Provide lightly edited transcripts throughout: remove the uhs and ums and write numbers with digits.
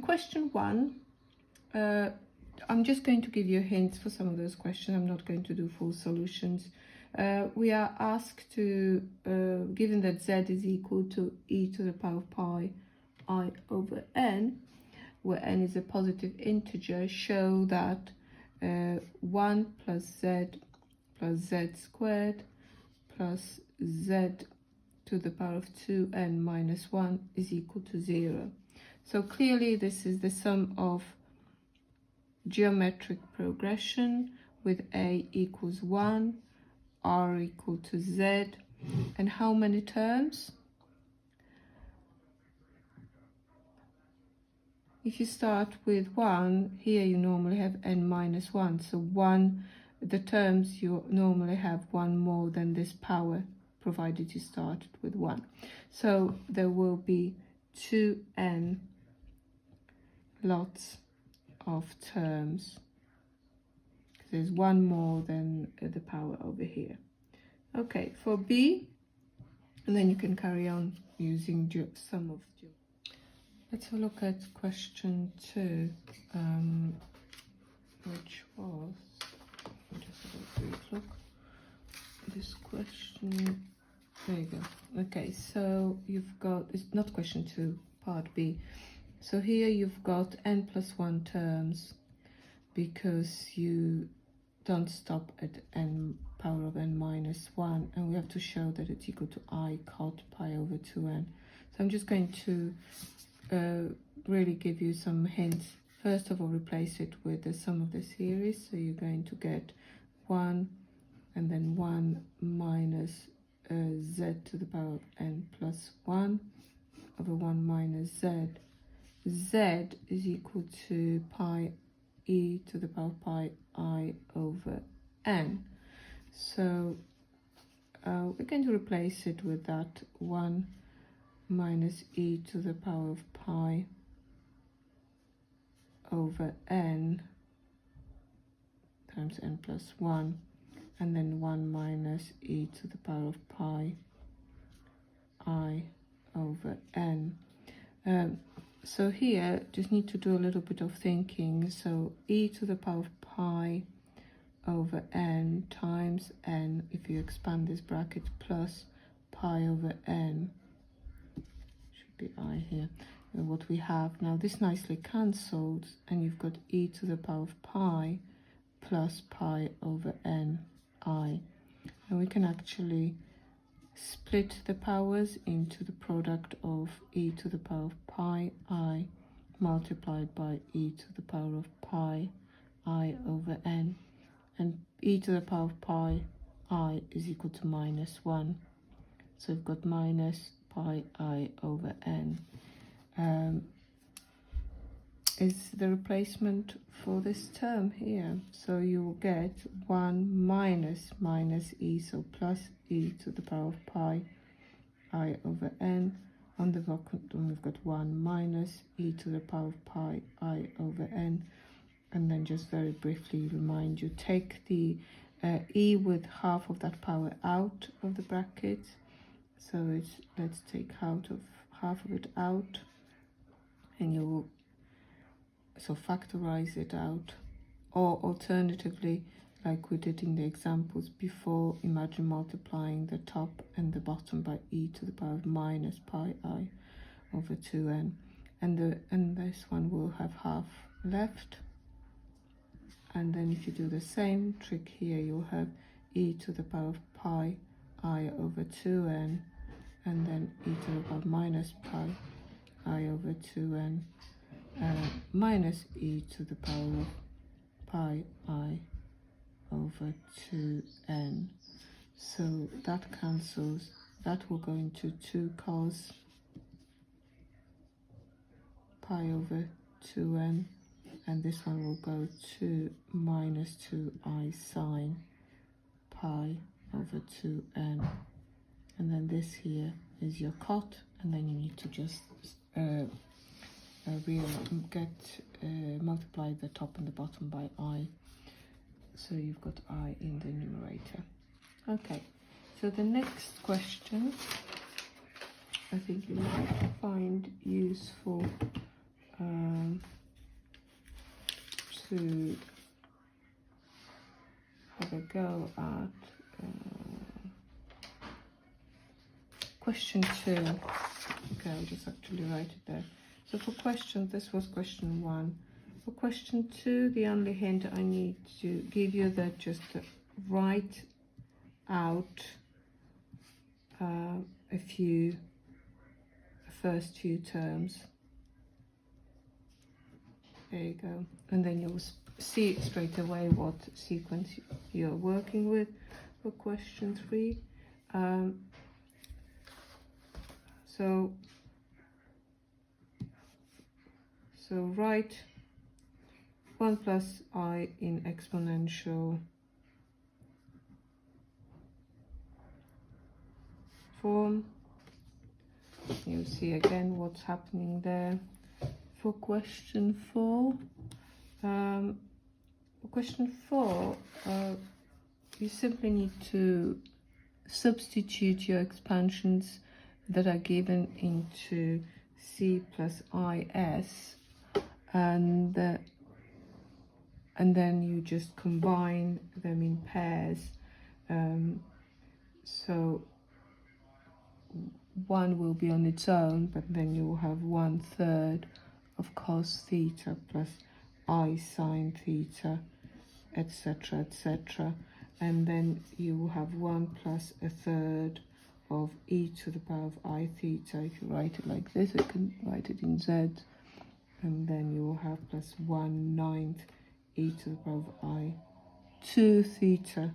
question 1, I'm just going to give you hints for some of those questions. I'm not going to do full solutions. We are asked to, given that z is equal to e to the power of pi I over n, where n is a positive integer, show that 1 plus z squared plus z to the power of 2n minus 1 is equal to 0. So clearly this is the sum of geometric progression with a equals 1, r equal to z, and how many terms? If you start with 1, here you normally have n minus 1, so 1, the terms you normally have 1 more than this power, provided you started with 1. So there will be 2n lots of terms. There's 1 more than the power over here. Okay, for B, and then you can carry on using sum of. Let's have a look at question 2, which was, just have a brief look. This question, there you go. Okay, so you've got, it's not question 2, part B. So here you've got n plus 1 terms because you don't stop at n power of n minus 1, and we have to show that it's equal to I cot pi over 2n. So I'm just going to really give you some hints. First of all, replace it with the sum of the series. So you're going to get 1 and then 1 minus z to the power of n plus 1 over 1 minus z. Z is equal to pi e to the power of pi I over n. So we're going to replace it with that 1 minus e to the power of pi over n times n plus 1, and then 1 minus e to the power of pi I over n. So here just need to do a little bit of thinking. So e to the power of pi over n times n, if you expand this bracket, plus pi over n, should be I here, what we have now, this nicely cancelled, and you've got e to the power of pi plus pi over n I, and we can actually split the powers into the product of e to the power of pi I multiplied by e to the power of pi I over n, and e to the power of pi I is equal to minus 1. So we've got minus pi I over n is the replacement for this term here. So you will get 1 minus e, so plus e to the power of pi I over n. On the bottom we've got 1 minus e to the power of pi I over n. And then just very briefly remind you, take the e with half of that power out of the bracket. So it's, let's take half of it out, and you will so factorize it out, or alternatively, like we did in the examples before, imagine multiplying the top and the bottom by e to the power of minus pi I over 2n, and this one will have half left. And then if you do the same trick here, you'll have e to the power of pi I over 2n, and then e to the power of minus pi I over 2n, minus e to the power of pi I over 2n. So that cancels, that will go into 2 cos pi over 2n, and this one will go to minus 2i sine pi over 2n, and then this here is your cot, and then you need to just multiply the top and the bottom by I, so you've got I in the numerator. Okay, so the next question I think you might find useful. to have a go at question 2. Okay, I'll just actually write it there. So for question, this was question 1. For question 2, the only hint I need to give you that just write out the first few terms. There you go. And then you'll see straight away what sequence you're working with. For question 3, so write 1 plus I in exponential form. You'll see again what's happening there. For question 4, you simply need to substitute your expansions that are given into C plus IS, and then you just combine them in pairs. So one will be on its own, but then you will have 1/3 of cos theta plus I sine theta, etc., etc. And then you will have 1 plus 1/3 of e to the power of I theta. If you write it like this, I can write it in z. And then you will have plus 1/9 e to the power of I 2 theta,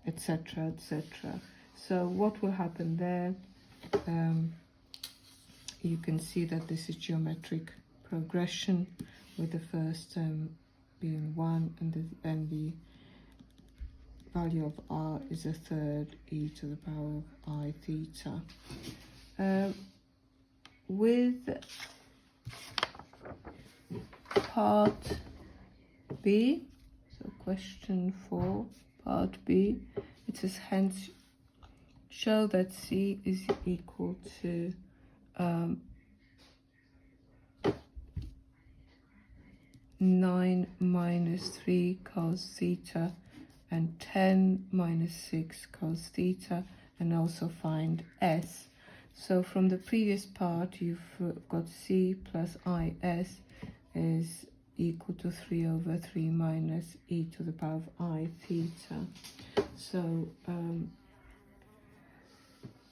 etc., etc. So what will happen there? You can see that this is geometric progression, with the first term being 1 and the value of r is 1/3 e to the power of I theta. With part B, so question 4, part B, it says hence show that C is equal to 9 minus 3 cos theta and 10 minus 6 cos theta, and also find S. So from the previous part, you've got C plus IS is equal to 3/3 minus e to the power of I theta. So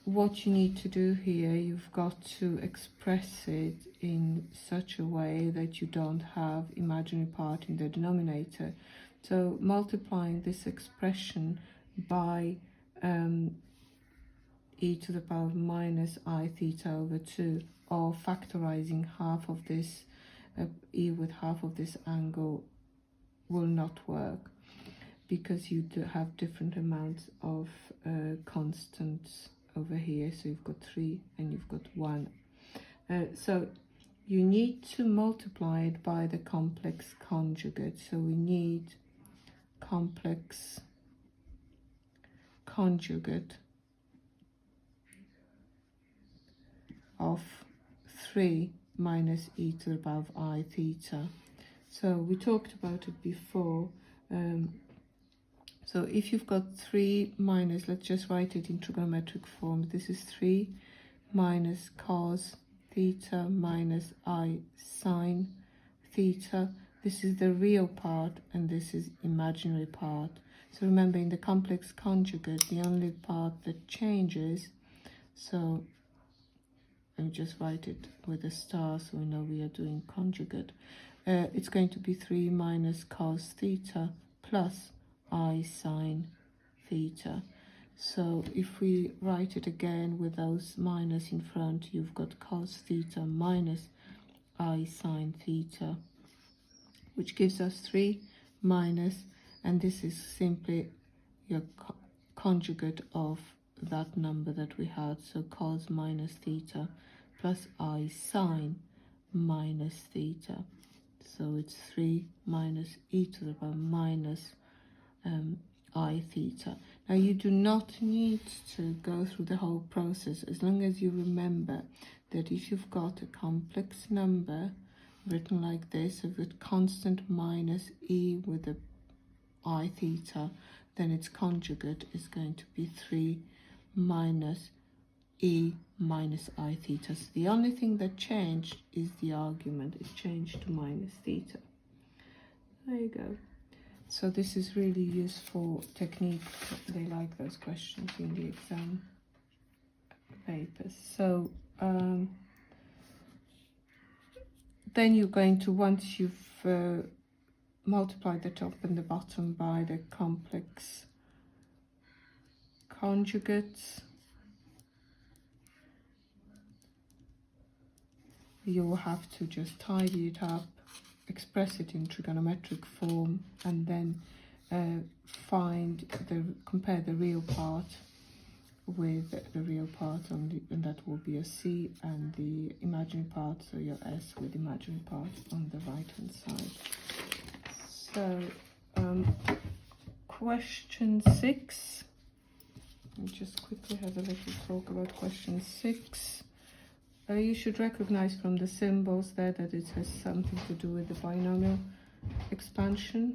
what you need to do here, you've got to express it in such a way that you don't have imaginary part in the denominator. So multiplying this expression by e to the power of minus I theta over 2, or factorizing half of this e with half of this angle, will not work, because you do have different amounts of constants over here. So you've got 3 and you've got 1. So you need to multiply it by the complex conjugate. So we need complex conjugate of 3 minus e to the power of I theta. So we talked about it before. So if you've got 3 minus, let's just write it in trigonometric form. This is 3 minus cos theta minus I sine theta. This is the real part and this is imaginary part. So remember, in the complex conjugate, the only part that changes, so I'll just write it with a star so we know we are doing conjugate. It's going to be 3 minus cos theta plus I sine theta. So if we write it again with those minus in front, you've got cos theta minus I sine theta, which gives us 3 minus, and this is simply your conjugate of that number that we had. So cos minus theta plus I sine minus theta. So it's 3 minus e to the power minus I theta. Now you do not need to go through the whole process, as long as you remember that if you've got a complex number written like this. If it's constant minus e with the I theta, then its conjugate is going to be 3 minus e minus I theta. So the only thing that changed is the argument. It changed to minus theta. There you go. So this is really useful technique. They like those questions in the exam papers. So then you're going to, once you've multiplied the top and the bottom by the complex conjugates, you will have to just tidy it up, express it in trigonometric form, and then compare the real part with the real part and that will be a C, and the imaginary part, so your S with imaginary part on the right hand side. So question 6, I'll just quickly have a little talk about question 6. You should recognize from the symbols there that it has something to do with the binomial expansion.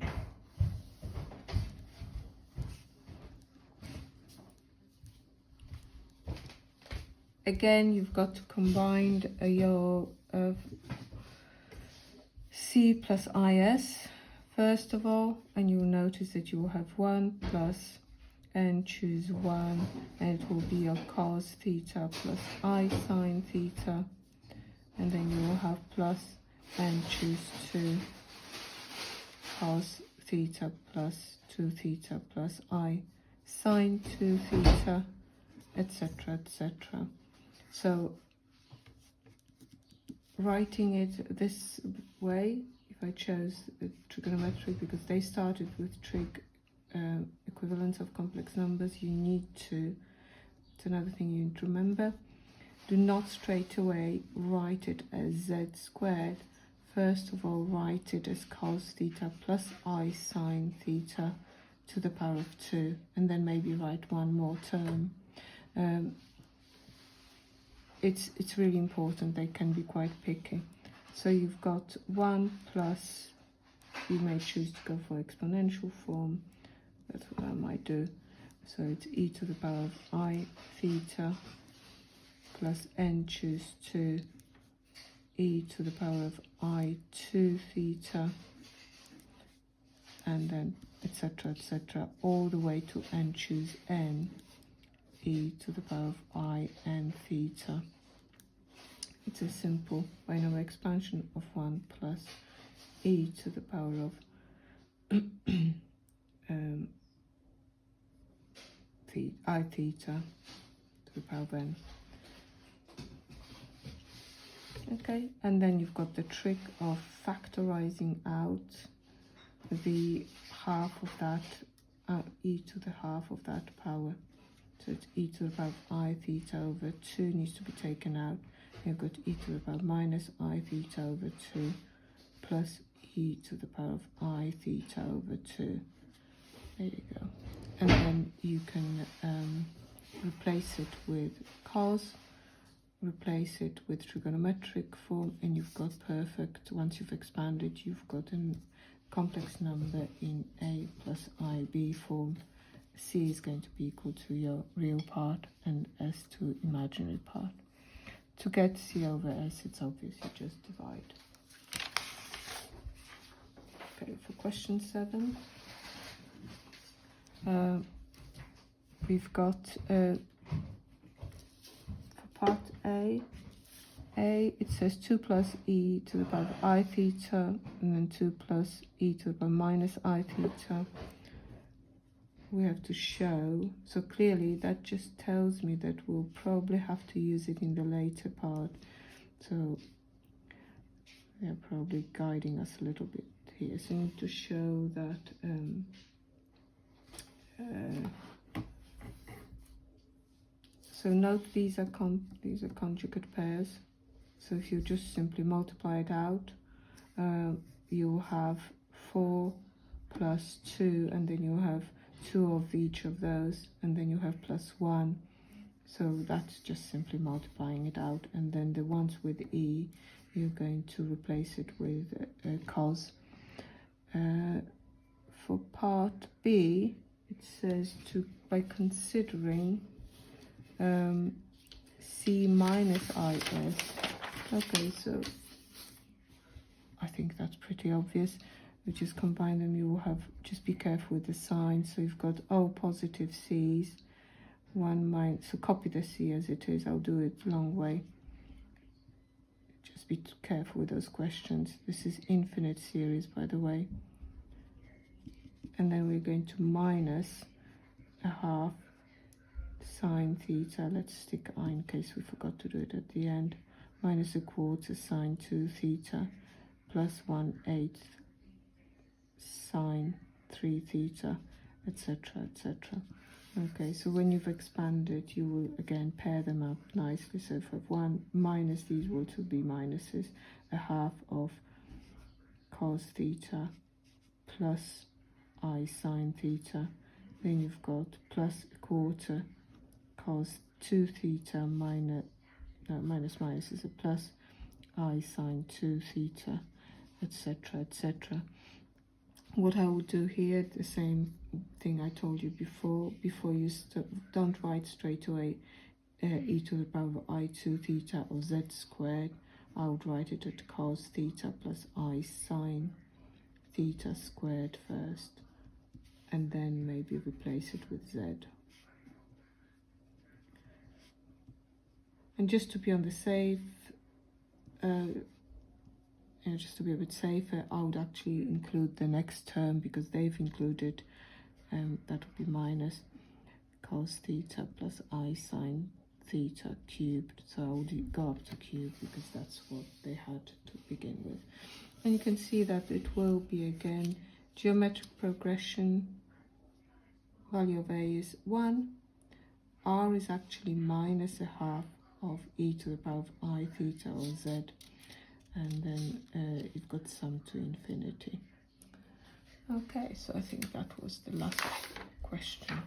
Again, you've got to combine your C plus IS first of all, and you'll notice that you will have 1 plus and choose 1, and it will be your cos theta plus I sine theta, and then you will have plus and choose 2 cos theta plus 2 theta plus I sine 2 theta, etc., etc. So writing it this way, if I chose trigonometric, because they started with trig equivalence of complex numbers, you need to, it's another thing you need to remember, do not straight away write it as z squared. First of all, write it as cos theta plus I sine theta to the power of 2, and then maybe write one more term. It's really important, they can be quite picky. So you've got 1 plus, you may choose to go for exponential form, that's what I might do. So it's e to the power of I theta plus n choose 2 e to the power of I 2 theta, and then etc., etc., all the way to n choose n e to the power of I n theta. It's a simple binomial expansion of 1 plus e to the power of I theta to the power of n. Okay, and then you've got the trick of factorizing out the half of that, e to the half of that power. So it's e to the power of I theta over 2 needs to be taken out. You've got e to the power of minus I theta over 2 plus e to the power of I theta over 2. There you go. And then you can replace it with cos, replace it with trigonometric form, and you've got perfect. Once you've expanded, you've got a complex number in a plus ib form. C is going to be equal to your real part and s to imaginary part. To get c over s, it's obvious, you just divide. Okay, for question 7, we've got for part A, it says 2 plus e to the power of I theta, and then 2 plus e to the power minus I theta. We have to show, so clearly that just tells me that we'll probably have to use it in the later part. So they're probably guiding us a little bit here. So we need to show that so note these are conjugate pairs. So if you just simply multiply it out, you'll have 4 plus 2, and then you'll have 2 of each of those, and then you have plus 1. So that's just simply multiplying it out. And then the ones with e, you're going to replace it with cos. For part B, it says by considering C minus IS. Okay, so I think that's pretty obvious. You just combine them. You will have, just be careful with the signs. So you've got positive C's, 1 minus, so copy the C as it is. I'll do it long way. Just be careful with those questions. This is infinite series, by the way. And then we're going to minus a half sine theta. Let's stick I in case we forgot to do it at the end. Minus a quarter sine 2 theta plus 1/8 sine 3 theta, etc., etc. Okay, so when you've expanded, you will again pair them up nicely. So if I have 1 minus, these will to be minuses, a half of cos theta plus I sine theta. Then you've got plus a quarter cos 2 theta minus is a plus I sine 2 theta, etc., etc. What I will do here, the same thing I told you before you don't write straight away e to the power of I2 theta or z squared. I would write it at cos theta plus I sine theta squared first, and then maybe replace it with z. And just to be on the safe, just to be a bit safer, I would actually include the next term because they've included, that would be minus cos theta plus I sine theta cubed. So I would go up to cube because that's what they had to begin with. And you can see that it will be again geometric progression. Value of A is 1. R is actually minus a half of e to the power of I theta or z. And then it got sum to infinity. Okay, so I think that was the last question.